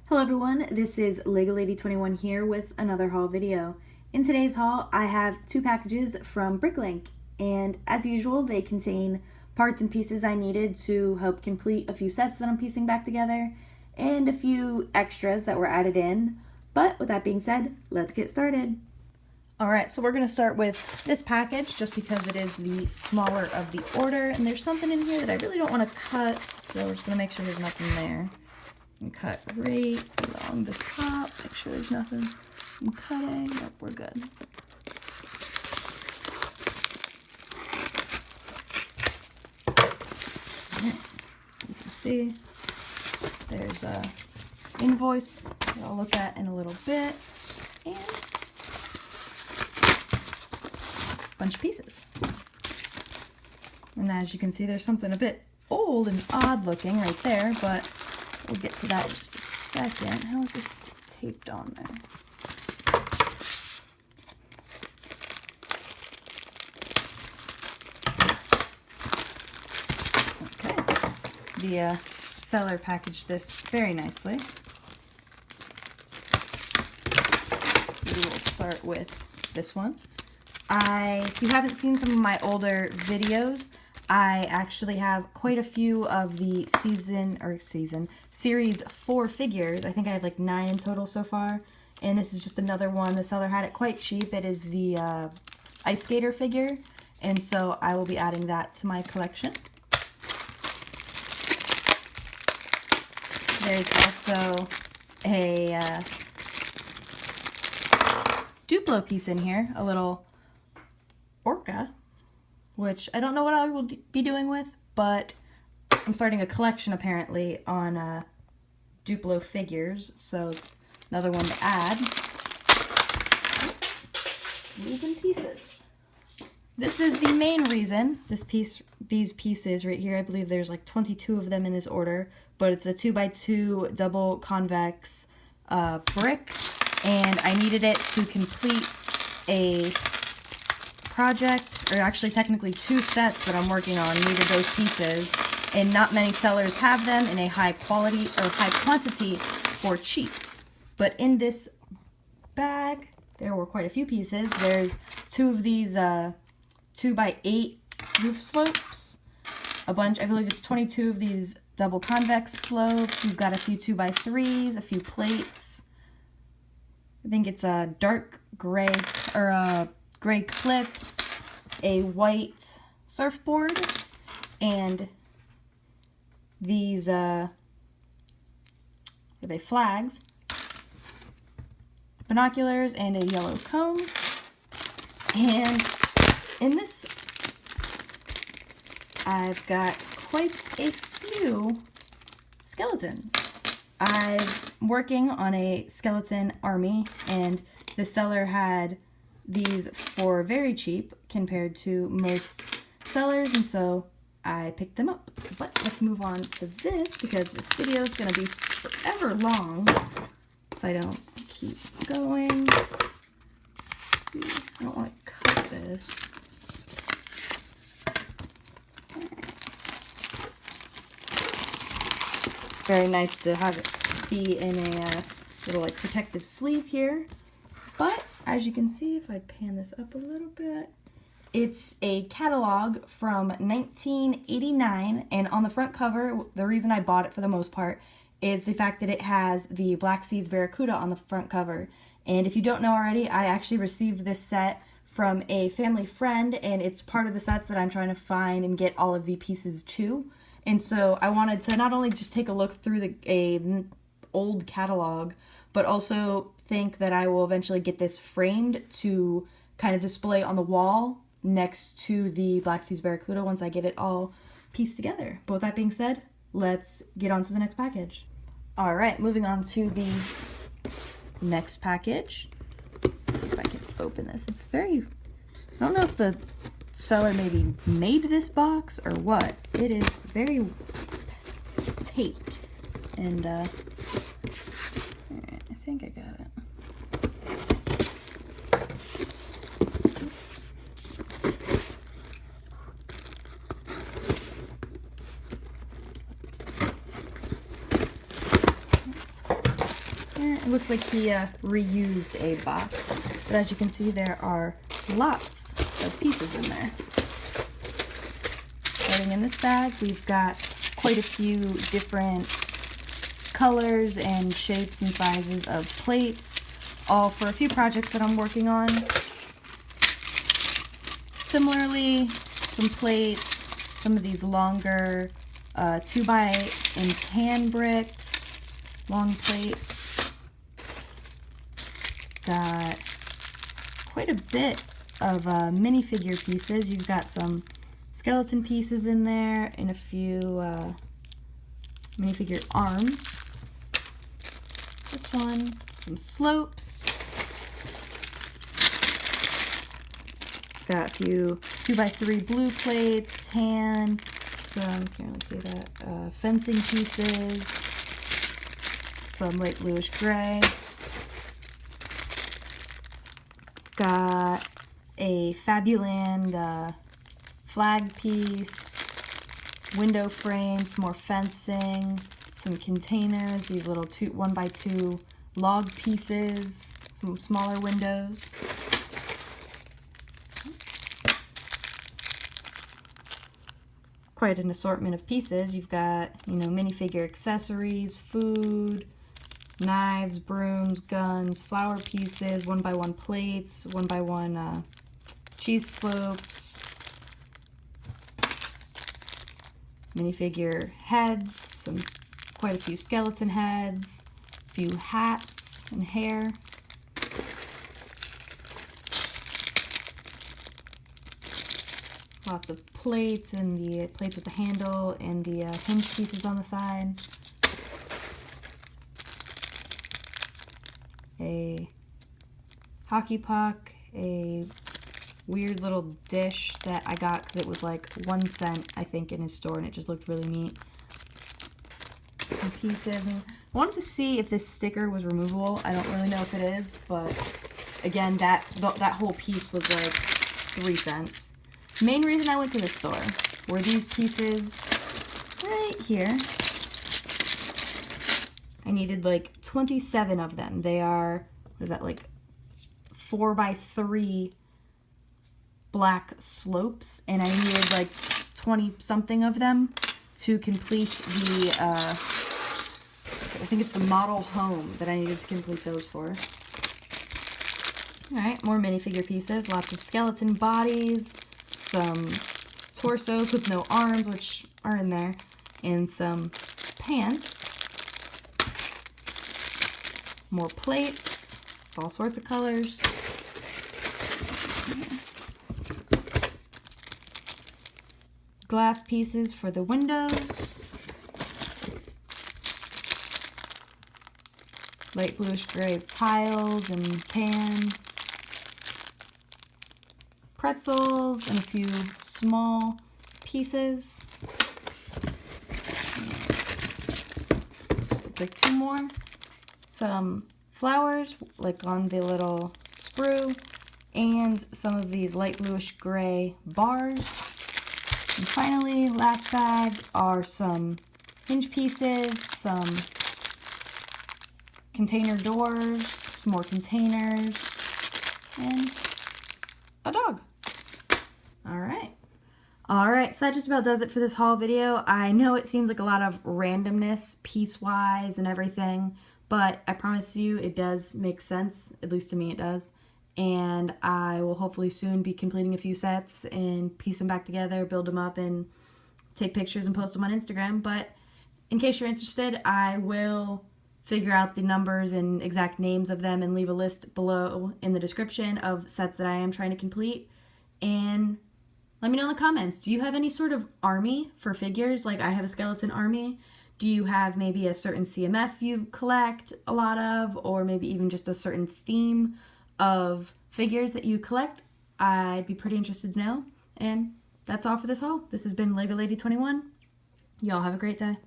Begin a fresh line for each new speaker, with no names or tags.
Hello everyone, this is Lego Lady 21 here with another haul video. In today's haul, I have two packages from BrickLink, and as usual, they contain parts and pieces I needed to help complete a few sets that I'm piecing back together, and a few extras that were added in. But with that being said, let's get started. Alright, so we're going to start with this package just because it is the smaller of the order, and there's something in here that I really don't want to cut, so we're just going to make sure there's nothing there. And cut right along the top, make sure there's nothing I'm cutting. Nope, we're good. You can see there's a invoice that I'll look at in a little bit, and a bunch of pieces. And as you can see, there's something a bit old and odd looking right there, but we'll get to that in just a second. How is this taped on there? Okay. The seller packaged this very nicely. We will start with this one. If you haven't seen some of my older videos, I actually have quite a few of the Series 4 figures. I think I have like 9 in total so far. And this is just another one. The seller had it quite cheap. It is the Ice Skater figure. And so I will be adding that to my collection. There's also a Duplo piece in here. A little orca, which I don't know what I will be doing with, but I'm starting a collection apparently on Duplo figures, so it's another one to add. Losing pieces. This is the main reason, these pieces right here, I believe there's like 22 of them in this order, but it's a 2x2 double convex brick, and I needed it to complete a project, or actually technically 2 sets that I'm working on needed those pieces, and not many sellers have them in a high quality or high quantity for cheap. But in this bag, there were quite a few pieces. There's 2 of these 2x8 roof slopes, a bunch, I believe it's 22 of these double convex slopes. You've got a few 2x3s, a few plates. I think it's a dark gray, or a gray clips, a white surfboard, and these, are they flags, binoculars, and a yellow cone. And in this, I've got quite a few skeletons. I'm working on a skeleton army, and the seller had these for very cheap compared to most sellers, and so I picked them up. But let's move on to this, because this video is going to be forever long if I don't keep going. Let's see. I don't want to cut this. It's very nice to have it be in a little like protective sleeve here. But as you can see, if I pan this up a little bit, it's a catalog from 1989, and on the front cover, the reason I bought it for the most part is the fact that it has the Black Sea's Barracuda on the front cover. And if you don't know already, I actually received this set from a family friend, and it's part of the sets that I'm trying to find and get all of the pieces to. And so I wanted to not only just take a look through a old catalog, but also think that I will eventually get this framed to kind of display on the wall next to the Black Sea's Barracuda once I get it all pieced together. But with that being said, let's get on to the next package. Alright, moving on to the next package. Let's see if I can open this. It's very, I don't know if the seller maybe made this box or what. It is very taped, and I think I got it. It looks like he reused a box, but as you can see, there are lots of pieces in there. Starting in this bag, we've got quite a few different colors and shapes and sizes of plates, all for a few projects that I'm working on. Similarly, some plates, some of these longer 2x and tan bricks, long plates. Got quite a bit of minifigure pieces. You've got some skeleton pieces in there and a few minifigure arms. This one, some slopes. Got a few 2x3 blue plates, tan, some, can't really see that, fencing pieces, some light bluish gray. Got a Fabuland flag piece, window frames, some more fencing, some containers, these little 1x2 log pieces, some smaller windows. Quite an assortment of pieces. You've got, you know, minifigure accessories, food, knives, brooms, guns, flower pieces, 1x1 plates, 1x1 cheese slopes, minifigure heads, quite a few skeleton heads, a few hats and hair. Lots of plates and the plates with the handle and the hinge pieces on the side. A hockey puck, a weird little dish that I got because it was like 1 cent, I think, in his store, and it just looked really neat. Some pieces. And I wanted to see if this sticker was removable. I don't really know if it is, but again, that whole piece was like 3 cents. Main reason I went to the store were these pieces right here. I needed like 27 of them. They are, what is that, like 4x3 black slopes, and I needed like 20 something of them to complete the, I think it's the model home that I needed to complete those for. Alright, more minifigure pieces, lots of skeleton bodies, some torsos with no arms, which are in there, and some pants. More plates, all sorts of colors. Glass pieces for the windows. Light bluish gray tiles and tan. Pretzels and a few small pieces. Looks like 2 more. Some flowers, like on the little sprue, and some of these light bluish gray bars. And finally, last bag are some hinge pieces, some container doors, more containers, and a dog. Alright, so that just about does it for this haul video. I know it seems like a lot of randomness, piece-wise and everything, but I promise you it does make sense, at least to me it does. And I will hopefully soon be completing a few sets and piece them back together, build them up, and take pictures and post them on Instagram. But in case you're interested, I will figure out the numbers and exact names of them and leave a list below in the description of sets that I am trying to complete. And let me know in the comments, do you have any sort of army for figures? Like I have a skeleton army. Do you have maybe a certain CMF you collect a lot of, or maybe even just a certain theme of figures that you collect? I'd be pretty interested to know. And that's all for this haul. This has been LEGO Lady 21. Y'all have a great day.